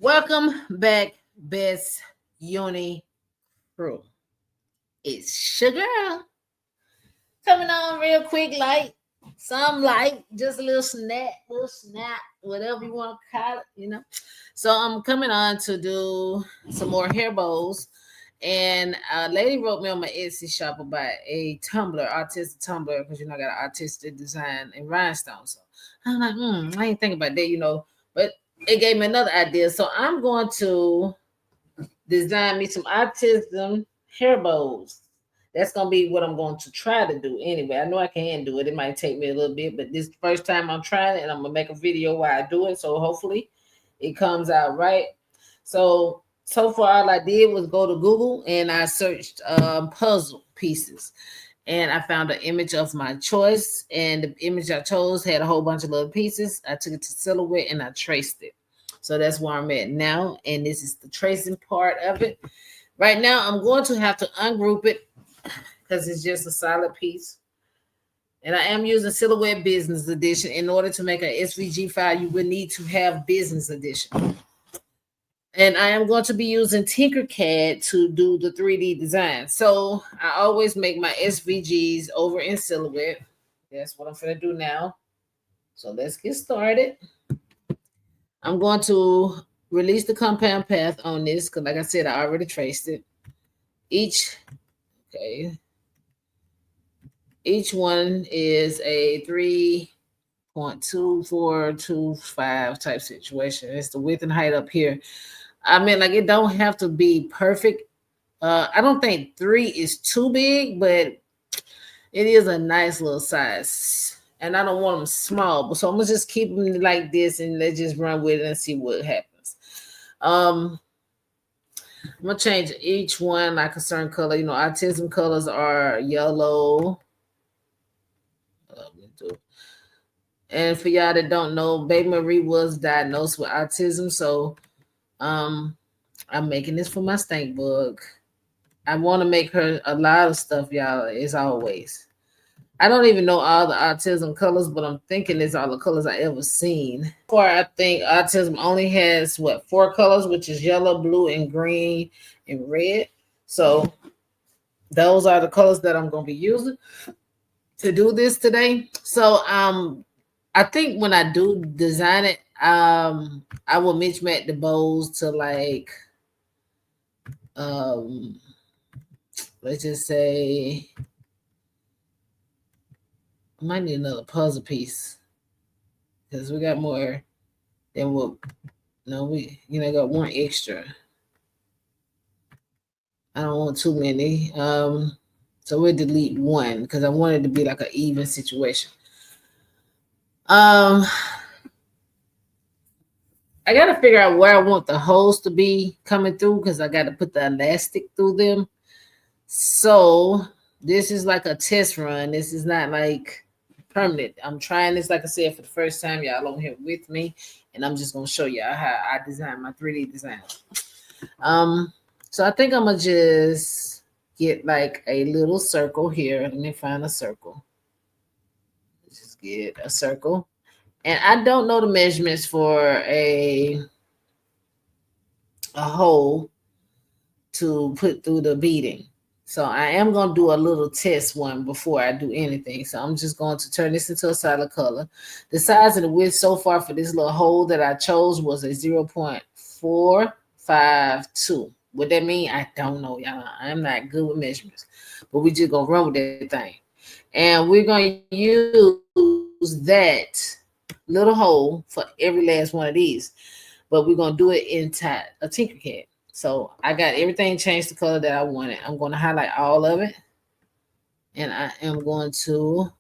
Welcome back, Best Uni Crew. It's your girl coming on real quick, some light, just a little snap, whatever you want to call it. So I'm coming on to do some more hair bows. And a lady wrote me on my Etsy shop about a tumbler, artistic tumbler, because I got an artistic design in rhinestone. So I'm like, I ain't thinking about that. But it gave me another idea. So I'm going to design me some autism hair bows. That's gonna be what I'm going to try to do anyway. I know I can do it. It might take me a little bit, but this first time I'm trying it, and I'm gonna make a video while I do it. So hopefully it comes out right. So far all I did was go to Google and I searched puzzle pieces. And I found an image of my choice, and the image I chose had a whole bunch of little pieces. I took it to Silhouette and I traced it. So that's where I'm at now. And this is the tracing part of it. Right now, I'm going to have to ungroup it because it's just a solid piece. And I am using Silhouette Business Edition. In order to make an SVG file, you would need to have Business Edition. And I am going to be using Tinkercad to do the 3D design. So I always make my SVGs over in Silhouette. That's what I'm going to do now. So let's get started. I'm going to release the compound path on this because, like I said, I already traced it. Each one is a 3.2425 type situation. It's the width and height up here. I mean, like, it don't have to be perfect. I don't think 3 is too big, but it is a nice little size. And I don't want them small, so I'm gonna just keep them like this and let's just run with it and see what happens. I'm gonna change each one like a certain color. Autism colors are yellow. And for y'all that don't know, Baby Marie was diagnosed with autism, so I'm making this for my stank bug. I want to make her a lot of stuff, y'all, as always. I don't even know all the autism colors, but I'm thinking it's all the colors I ever seen. Or I think autism only has 4 colors, which is yellow, blue, and green, and red. So those are the colors that I'm gonna be using to do this today. So I think when I do design it, I will mismatch the bows to like let's just say I might need another puzzle piece because we got more than what. No, we got one extra. I don't want too many. So we'll delete one because I want it to be like an even situation. I gotta figure out where I want the holes to be coming through because I gotta put the elastic through them. So this is like a test run. This is not like permanent. I'm trying this, like I said, for the first time. Y'all on here with me, and I'm just gonna show y'all how I design my 3D design. So I think I'm gonna just get like a little circle here. Let me find a circle. Just get a circle. And I don't know the measurements for a hole to put through the beading. So I am going to do a little test one before I do anything. So I'm just going to turn this into a solid color. The size and the width so far for this little hole that I chose was a 0.452. What that mean? I don't know, y'all. I'm not good with measurements. But we just going to run with that thing. And we're going to use that little hole for every last one of these. But we're going to do it inside a Tinkercad. So I got everything changed the color that I wanted. I'm going to highlight all of it. And I am going to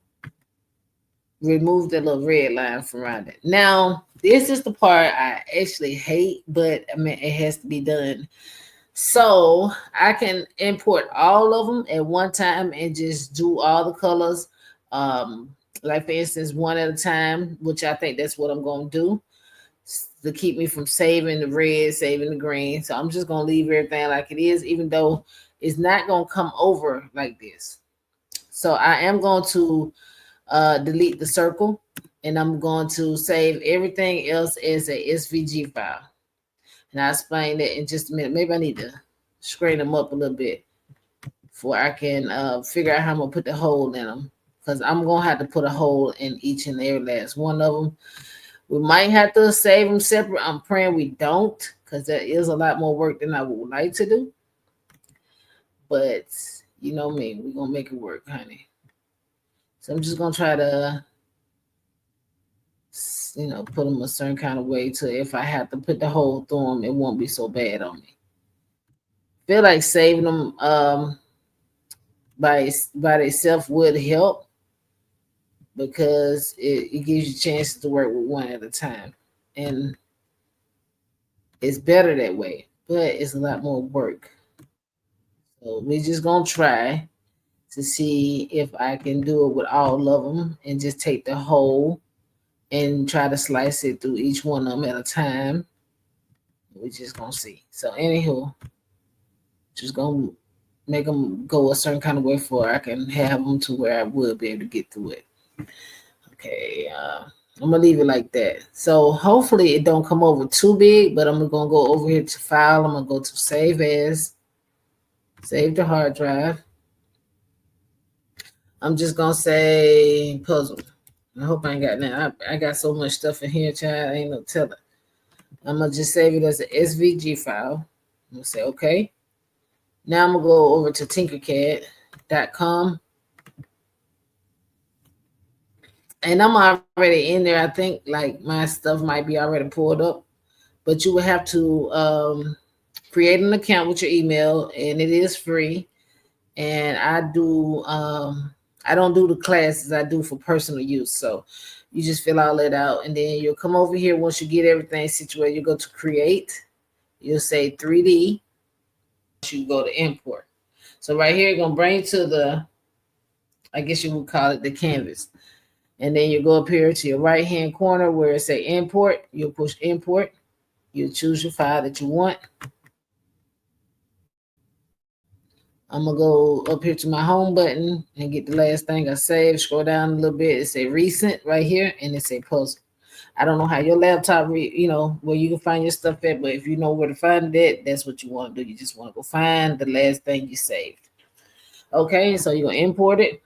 remove the little red line from around it. Now, this is the part I actually hate, but I mean, it has to be done. So I can import all of them at one time and just do all the colors. Like for instance, one at a time, which I think that's what I'm going to do to keep me from saving the red, saving the green. So I'm just going to leave everything like it is, even though it's not going to come over like this. So I am going to delete the circle, and I'm going to save everything else as a SVG file. And I'll explain that in just a minute. Maybe I need to straighten them up a little bit before I can figure out how I'm gonna put the hole in them. Because I'm gonna have to put a hole in each and every last one of them. We might have to save them separate. I'm praying we don't, because that is a lot more work than I would like to do. But you know me, we're gonna make it work, honey. So I'm just gonna try to, put them a certain kind of way to if I have to put the hole through them, it won't be so bad on me. Feel like saving them by themselves would help because it gives you chances to work with one at a time, and it's better that way. But it's a lot more work. So we're just gonna try to see if I can do it with all of them and just take the whole and try to slice it through each one of them at a time. We're just gonna see. So anywho, just gonna make them go a certain kind of way for I can have them to where I would be able to get through it. Okay, I'm gonna leave it like that. So hopefully it don't come over too big, but I'm gonna go over here to file. I'm gonna go to save as, save the hard drive. I'm just gonna say puzzle. I hope I ain't got that. I got so much stuff in here, child. I ain't no telling. I'm gonna just save it as an SVG file. I'm gonna say okay. Now I'm gonna go over to tinkercad.com. And I'm already in there. I think like my stuff might be already pulled up, but you will have to create an account with your email, and it is free. And I don't do the classes, I do for personal use. So you just fill all that out, and then you'll come over here. Once you get everything situated, you go to create, you'll say 3D, you go to import. So right here, you're gonna bring it to the, I guess you would call it the canvas. And then you go up here to your right hand corner where it say import, you'll push import, you choose your file that you want. I'm gonna go up here to my home button and get the last thing I saved. Scroll down a little bit. It say recent right here, and it say puzzle. I don't know how your laptop, where you can find your stuff at, but if you know where to find it, that's what you want to do. You just want to go find the last thing you saved. Okay, so you're gonna import it.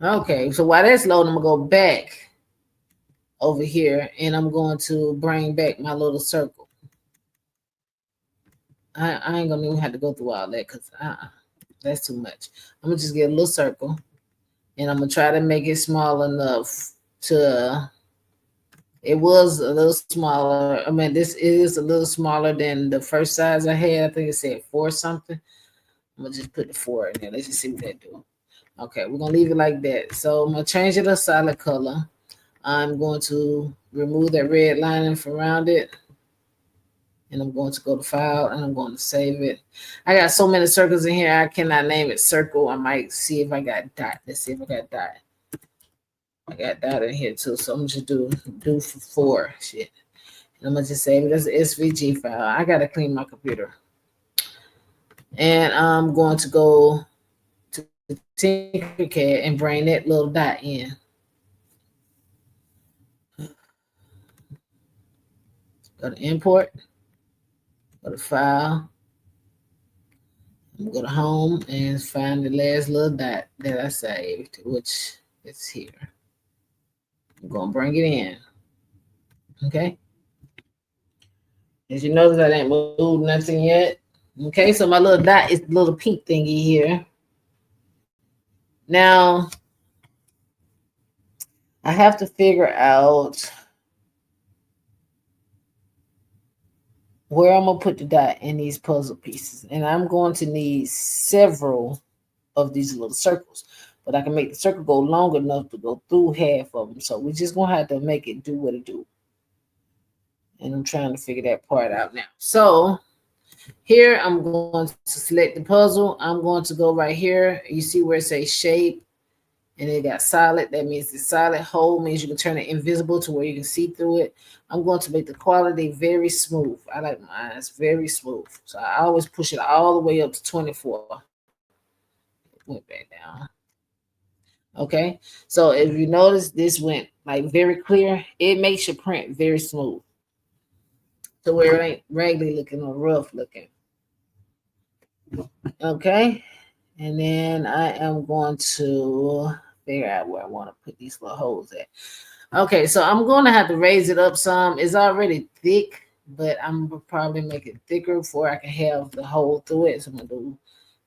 Okay, so while that's loading, I'm gonna go back over here, and I'm going to bring back my little circle. I ain't gonna even have to go through all that because that's too much. I'm gonna just get a little circle, and I'm gonna try to make it small enough to. It was a little smaller. I mean, this is a little smaller than the first size I had. I think it said 4 something. I'm gonna just put the 4 in there. Let's just see what that do. Okay, we're gonna leave it like that. So I'm gonna change it to solid color. I'm going to remove that red lining from around it. And I'm going to go to file and I'm going to save it. I got so many circles in here, I cannot name it circle. I might see if I got dot. Let's see if I got dot. I got dot in here too. So I'm just do for 4 shit. And I'm gonna just save it as an SVG file. I gotta clean my computer. And I'm going to go to Tinkercad and bring that little dot in. Go to import. Go to file. I'm gonna go to home and find the last little dot that I saved, which is here. I'm gonna bring it in. Okay. As you notice, I didn't move nothing yet. Okay, so my little dot is the little pink thingy here. Now, I have to figure out where I'm gonna put the dot in these puzzle pieces, and I'm going to need several of these little circles, but I can make the circle go long enough to go through half of them. So we're just gonna have to make it do what it do, and I'm trying to figure that part out now. So here I'm going to select the puzzle. I'm going to go right here. You see where it says shape, and it got solid. That means the solid. Whole means you can turn it invisible to where you can see through it. I'm going to make the quality very smooth. I like my eyes very smooth. So I always push it all the way up to 24. Went back down. Okay, so if you notice, this went like very clear. It makes your print very smooth, to where it ain't raggedy looking or rough looking. Okay, and then I am going to figure out where I want to put these little holes at. Okay, so I'm going to have to raise it up some. It's already thick, but I'm gonna probably make it thicker before I can have the hole through it. So I'm gonna do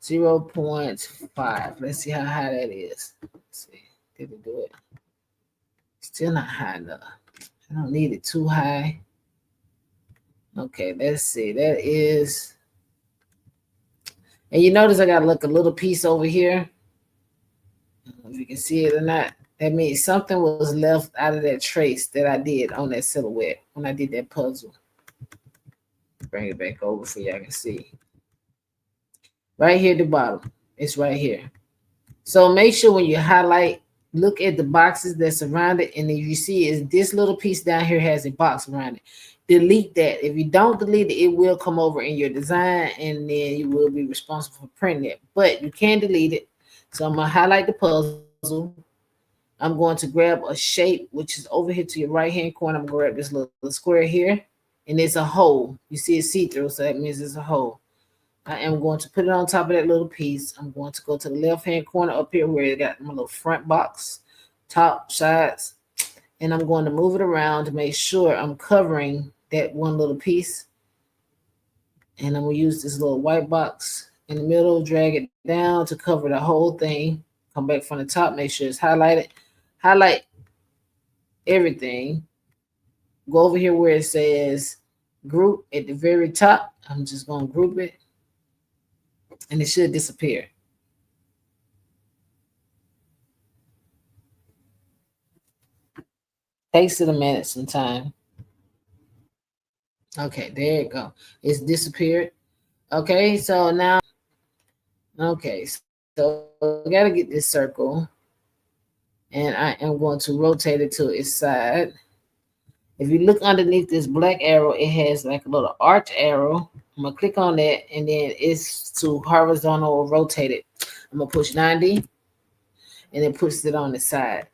0.5. Let's see how high that is. Let's see, did it do it? Still not high enough. I don't need it too high. Okay, let's see. That is, and you notice I got like a little piece over here. I don't know if you can see it or not. That means something was left out of that trace that I did on that silhouette when I did that puzzle. Bring it back over for y'all can see. Right here at the bottom. It's right here. So make sure when you highlight, look at the boxes that surround it. And if you see is this little piece down here has a box around it. Delete that. If you don't delete it, it will come over in your design and then you will be responsible for printing it. But you can delete it. So I'm going to highlight the puzzle. I'm going to grab a shape, which is over here to your right-hand corner. I'm going to grab this little square here. And it's a hole. You see it see-through, so that means it's a hole. I am going to put it on top of that little piece. I'm going to go to the left-hand corner up here where it got my little front box, top, sides. And I'm going to move it around to make sure I'm covering that one little piece. And I'm going to use this little white box in the middle, drag it down to cover the whole thing. Come back from the top, make sure it's highlighted. Highlight everything. Go over here where it says group at the very top. I'm just going to group it. And it should disappear. Takes it a minute sometime. Okay, there you go. It's disappeared. Okay, so now, okay, so we got to get this circle. And I am going to rotate it to its side. If you look underneath this black arrow, it has like a little arch arrow. I'm going to click on that, and then it's to horizontal or rotate it. I'm going to push 90, and it puts it on the side.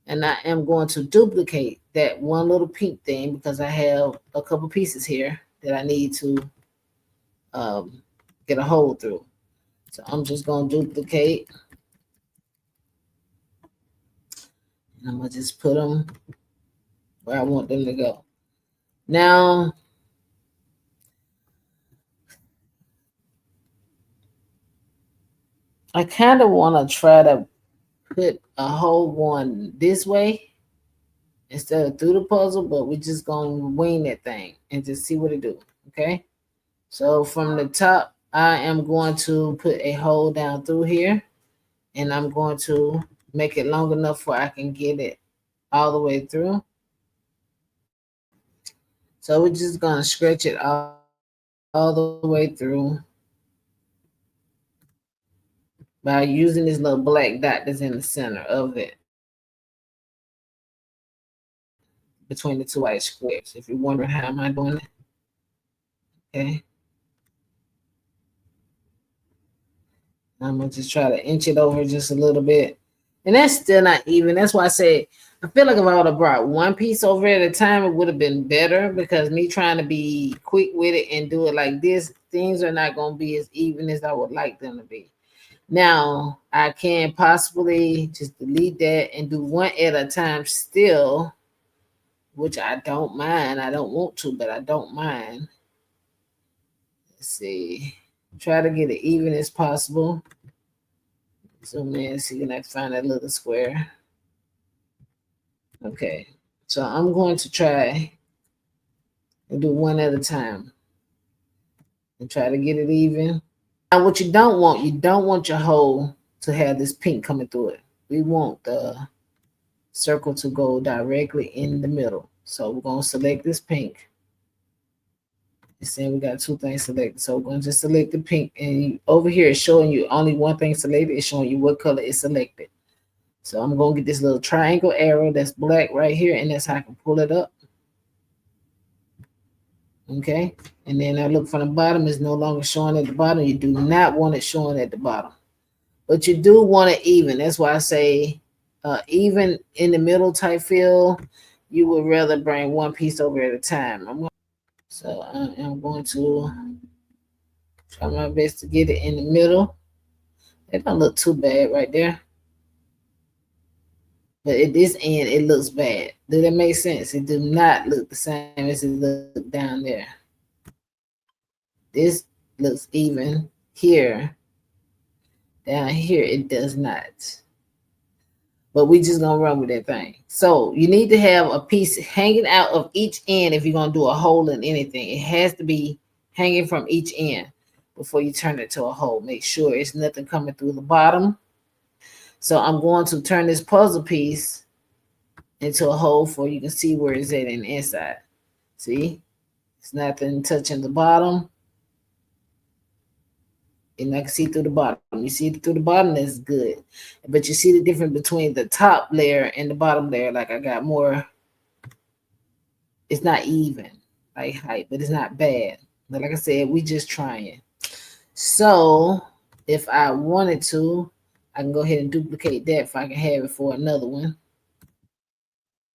And I am going to duplicate that one little pink thing because I have a couple pieces here that I need to um, get a hole through. So I'm just going to duplicate. And I'm going to just put them where I want them to go. Now, I kind of want to try to put a hole going this way instead of through the puzzle, but we're just going to wing that thing and just see what it do, okay? So from the top, I am going to put a hole down through here, and I'm going to make it long enough where I can get it all the way through. So we're just going to stretch it all the way through by using this little black dot that's in the center of it between the two white squares. If you're wondering how am I doing it, okay. I'm gonna just try to inch it over just a little bit. And that's still not even. That's why I say I feel like if I would have brought one piece over at a time, it would have been better because me trying to be quick with it and do it like this, things are not gonna be as even as I would like them to be. Now I can possibly just delete that and do one at a time still, which I don't mind. I don't want to, but I don't mind. Let's see. Try to get it even as possible. So man, so you're gonna have to find that little square. Okay, so I'm going to try and do one at a time and try to get it even. Now, what you don't want your hole to have this pink coming through it. We want the circle to go directly in the middle. So we're gonna select this pink. It's saying we got two things selected. So we're gonna just select the pink, and over here it's showing you only one thing selected. It's showing you what color is selected. So I'm going to get this little triangle arrow that's black right here, and that's how I can pull it up. Okay. And then I look from the bottom. It's no longer showing at the bottom. You do not want it showing at the bottom. but you do want it even. That's why I say even in the middle type fill, you would rather bring one piece over at a time. So I am going to try my best to get it in the middle. It don't look too bad right there. But at this end, it looks bad. Does that make sense? It do not look the same as it look down there. This looks even here. Down here, it does not. But we just gonna run with that thing. So you need to have a piece hanging out of each end if you're gonna do a hole in anything. It has to be hanging from each end before you turn it to a hole. Make sure it's nothing coming through the bottom. So I'm going to turn this puzzle piece into a hole for you can see where it's at in the inside. See, it's nothing touching the bottom. And I can see through the bottom. You see it through the bottom, that's good. But you see the difference between the top layer and the bottom layer. Like I got more, it's not even like height, but it's not bad. But like I said, we just trying. So if I wanted to, I can go ahead and duplicate that if I can have it for another one.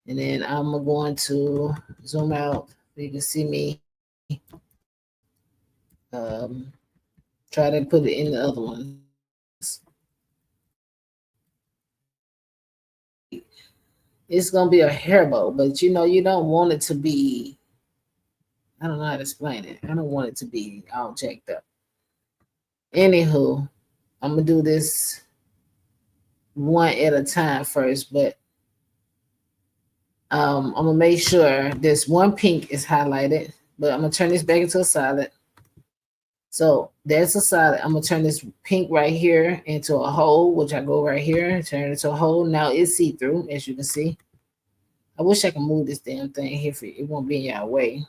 And then I'm going to zoom out so you can see me try to put it in the other ones. It's gonna be a hair bow, but you know you don't want it to be. I don't know how to explain it. I don't want it to be all jacked up. Anywho, I'm gonna do this one at a time first, but I'm gonna make sure this one pink is highlighted. But I'm gonna turn this back into a solid. So there's a solid. I'm gonna turn this pink right here into a hole, which I go right here, turn it into a hole. Now it's see-through, as you can see. I wish I could move this damn thing here for you. It won't be in your way.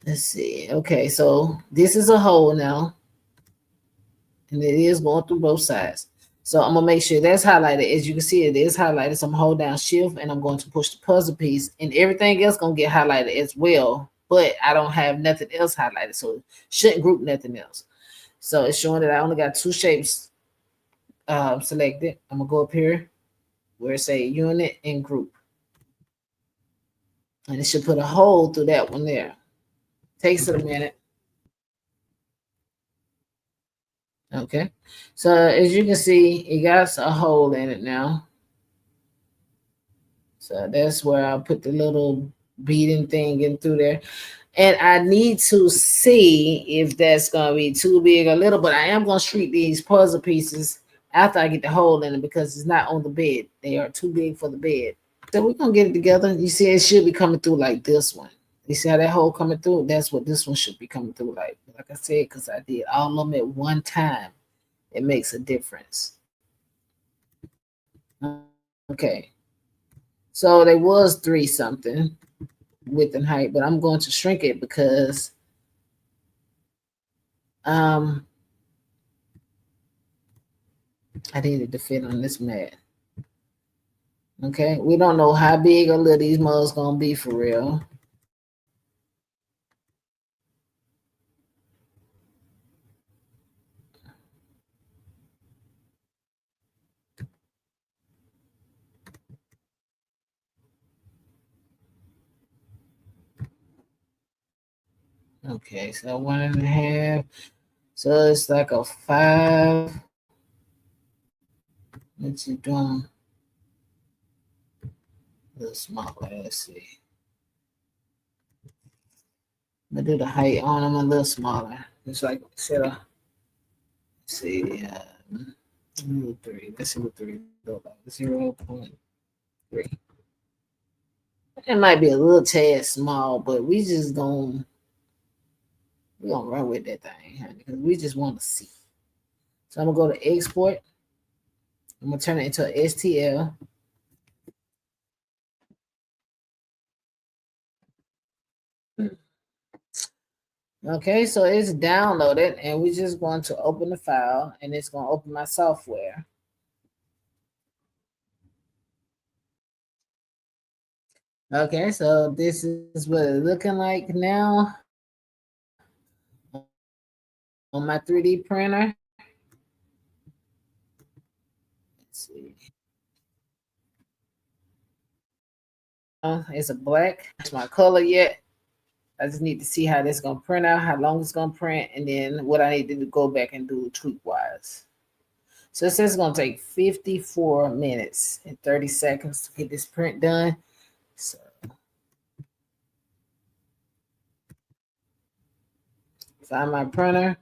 Let's see. Okay, so this is a hole now, and it is going through both sides. So I'm gonna make sure that's highlighted. As you can see, it is highlighted. So I'm gonna hold down shift and I'm going to push the puzzle piece, and everything else gonna get highlighted as well. But I don't have nothing else highlighted, so shouldn't group nothing else. So it's showing that I only got two shapes selected. I'm gonna go up here where it say unit and group, and it should put a hole through that one there. Takes it a minute. Okay, so as you can see, it got a hole in it now. So that's where I'll put the little beading thing in through there. And I need to see if that's going to be too big or little, but I am going to treat these puzzle pieces after I get the hole in it because it's not on the bed. They are too big for the bed. So we're going to get it together. You see, it should be coming through like this one. You see how that hole coming through? That's what this one should be coming through like. Like I said, because I did all of them at one time. It makes a difference. Okay. So there was 3 something width and height, but I'm going to shrink it because I needed to fit on this mat. Okay, we don't know how big or little these mugs gonna be for real. Okay, so 1.5. So it's like a 5. Let's see, doing a little smaller. Let's see. I'm gonna do the height on them a little smaller. It's like instead of see 3. Let's see what 3 look like. 0.3. It might be a little tad small, but we gonna run with that thing, honey, because we just want to see. So I'm gonna go to export. I'm gonna turn it into an STL. Okay, so it's downloaded, and we're just going to open the file, and it's going to open my software. Okay, so this is what it's looking like now. on my 3D printer. Let's see. It's a black. It's my color yet. I just need to see how this gonna print out, how long it's gonna print, and then what I need to go back and do tweak wise. So it says it's gonna take 54 minutes and 30 seconds to get this print done. So find my printer.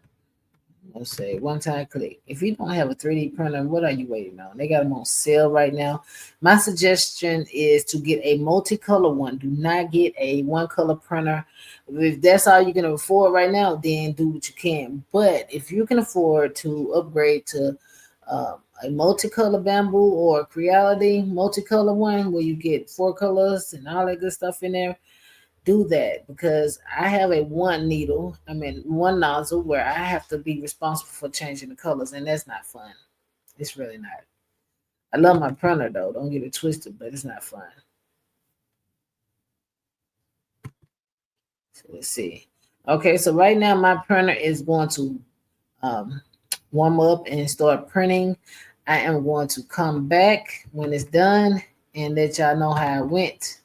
Let's say one time click. If you don't have a 3D printer, what are you waiting on? They got them on sale right now. My suggestion is to get a multicolor one. Do not get a one color printer. If that's all you can afford right now, then do what you can. But if you can afford to upgrade to a multicolor bamboo or a Creality multicolor one where you get 4 colors and all that good stuff in there, do that because I have a one nozzle where I have to be responsible for changing the colors, and that's not fun. It's really not. I love my printer though, don't get it twisted, but it's not fun. So let's see. Okay, so right now my printer is going to um, warm up and start printing. I am going to come back when it's done and let y'all know how it went.